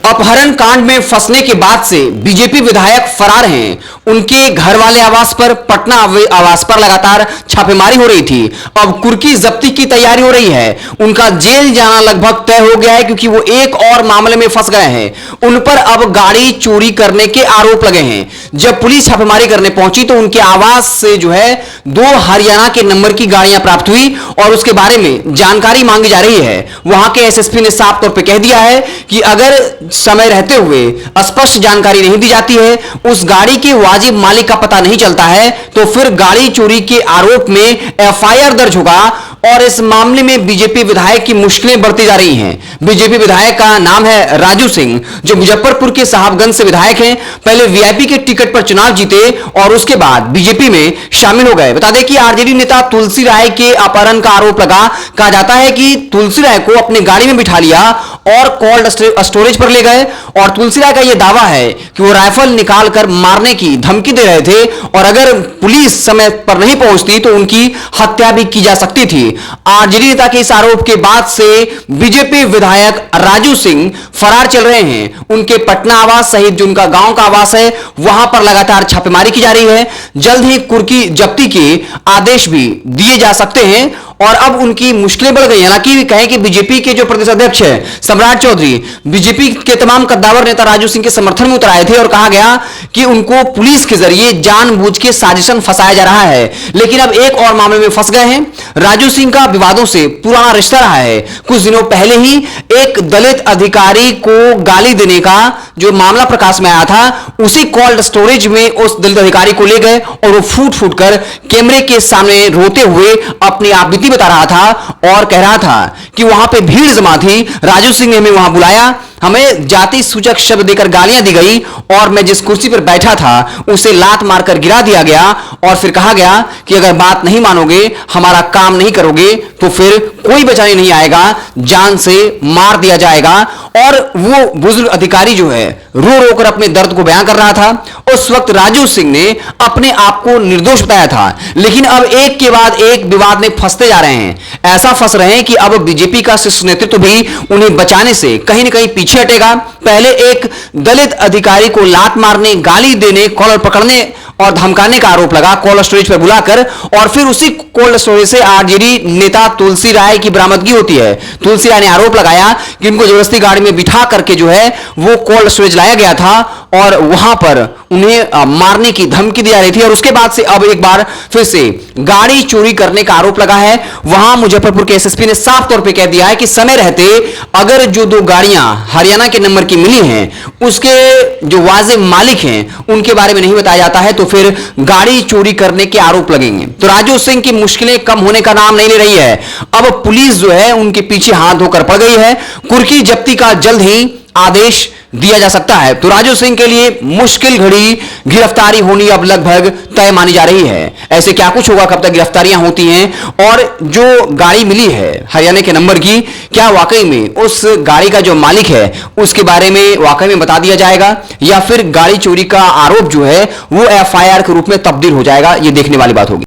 अपहरण कांड में फंसने के बाद से बीजेपी विधायक फरार हैं। उनके घर वाले आवास पर, पटना आवास पर लगातार छापेमारी हो रही थी। अब कुर्की जब्ती की तैयारी हो रही है। उनका जेल जाना लगभग तय हो गया है, क्योंकि वो एक और मामले में फंस गए हैं। उन पर अब गाड़ी चोरी करने के आरोप लगे हैं। जब पुलिस छापेमारी करने पहुंची तो उनके आवास से जो है 2 हरियाणा के नंबर की गाड़ियां प्राप्त हुई और उसके बारे में जानकारी मांगी जा रही है। वहां के एसएसपी ने साफ तौर पर कह दिया है कि अगर समय रहते हुए स्पष्ट जानकारी नहीं दी जाती है, उस गाड़ी के वाजिब मालिक का पता नहीं चलता है, तो फिर गाड़ी चोरी के आरोप में एफआईआर दर्ज होगा और इस मामले में बीजेपी विधायक की मुश्किलें बढ़ती जा रही हैं। बीजेपी विधायक का नाम है राजू सिंह, जो मुजफ्फरपुर के साहबगंज से विधायक हैं। पहले वीआईपी के टिकट पर चुनाव जीते और उसके बाद बीजेपी में शामिल हो गए। बता दें कि आरजेडी नेता तुलसी राय के अपहरण का आरोप लगा। कहा जाता है कि तुलसी राय को अपनी गाड़ी में बिठा लिया और कोल्ड स्टोरेज पर ले गए और तुलसी राय का यह दावा है कि वो राइफल निकालकर मारने की धमकी दे रहे थे और अगर पुलिस समय पर नहीं पहुंचती तो उनकी हत्या भी की जा सकती थी। आरजेडी नेता के इस आरोप के बाद से बीजेपी विधायक राजू सिंह फरार चल रहे हैं। उनके पटना आवास सहित जो उनका गांव का आवास है, वहां पर लगातार छापेमारी की जा रही है। जल्द ही कुर्की जब्ती के आदेश भी दिए जा सकते हैं और अब उनकी मुश्किलें बढ़ गई। हालांकि कहें कि बीजेपी के जो प्रदेश अध्यक्ष है सम्राट चौधरी, बीजेपी के तमाम कद्दावर नेता राजू सिंह के समर्थन में उतर आए थे और कहा गया कि उनको पुलिस के जरिए जानबूझ के साजिशन फंसाया जा रहा है। लेकिन अब एक और मामले में फंस गए हैं। राजू सिंह का विवादों से पुराना रिश्ता रहा है। कुछ दिनों पहले ही एक दलित अधिकारी को गाली देने का जो मामला प्रकाश में आया था, उसी कोल्ड स्टोरेज में उस दलित अधिकारी को ले गए और वो फूट फूट कर कैमरे के सामने रोते हुए अपनी आपबीती बता रहा था और कह रहा था कि वहां पे भीड़ जमा थी। राजू सिंह ने हमें वहां बुलाया, हमें जाति सूचक शब्द देकर गालियां दी गई और मैं जिस कुर्सी पर बैठा था उसे लात मारकर गिरा दिया गया और फिर कहा गया कि अगर बात नहीं मानोगे, हमारा काम नहीं करोगे तो फिर कोई बचाने नहीं आएगा, जान से मार दिया जाएगा। और वो बुजुर्ग अधिकारी जो है रो रो कर अपने दर्द को बयां कर रहा था। उस वक्त राजू सिंह ने अपने आप को निर्दोष बताया था, लेकिन अब एक के बाद एक विवाद में फंसते जा रहे हैं। ऐसा फंस रहे हैं कि अब बीजेपी का शीर्ष नेतृत्व भी उन्हें बचाने से कहीं ना कहीं पीछे हटेगा। पहले एक दलित अधिकारी को लात मारने, गाली देने, कॉलर पकड़ने और धमकाने का आरोप लगा कोल्ड स्टोरेज पर बुलाकर, और फिर उसी कोल्ड स्टोरेज से आरजेडी नेता तुलसी राय की बरामदगी होती है। तुलसी राय ने आरोप लगाया कि उनको जबरदस्ती गाड़ी में बिठा करके जो है वो कोल्ड स्टोरेज लाया गया था और वहां पर उन्हें मारने की धमकी दी जा रही थी। और उसके बाद से अब एक बार फिर से गाड़ी चोरी करने का आरोप लगा है। वहां मुजफ्फरपुर के एसएसपी ने साफ तौर पे कह दिया है कि समय रहते अगर जो 2 गाड़ियां हरियाणा के नंबर की मिली हैं, उसके जो वाजिब मालिक हैं उनके बारे में नहीं बताया जाता है तो फिर गाड़ी चोरी करने के आरोप लगेंगे। तो राजू सिंह की मुश्किलें कम होने का नाम नहीं ले रही है। अब पुलिस जो है उनके पीछे हाथ धोकर पड़ गई है। कुर्की जब्ती का जल्द ही आदेश दिया जा सकता है। तो राजू सिंह के लिए मुश्किल घड़ी गिरफ्तारी होनी अब लगभग तय मानी जा रही है। ऐसे क्या कुछ होगा, कब तक गिरफ्तारियां होती हैं और जो गाड़ी मिली है हरियाणा के नंबर की, क्या वाकई में उस गाड़ी का जो मालिक है उसके बारे में वाकई में बता दिया जाएगा या फिर गाड़ी चोरी का आरोप जो है वो एफआईआर के रूप में तब्दील हो जाएगा, ये देखने वाली बात होगी।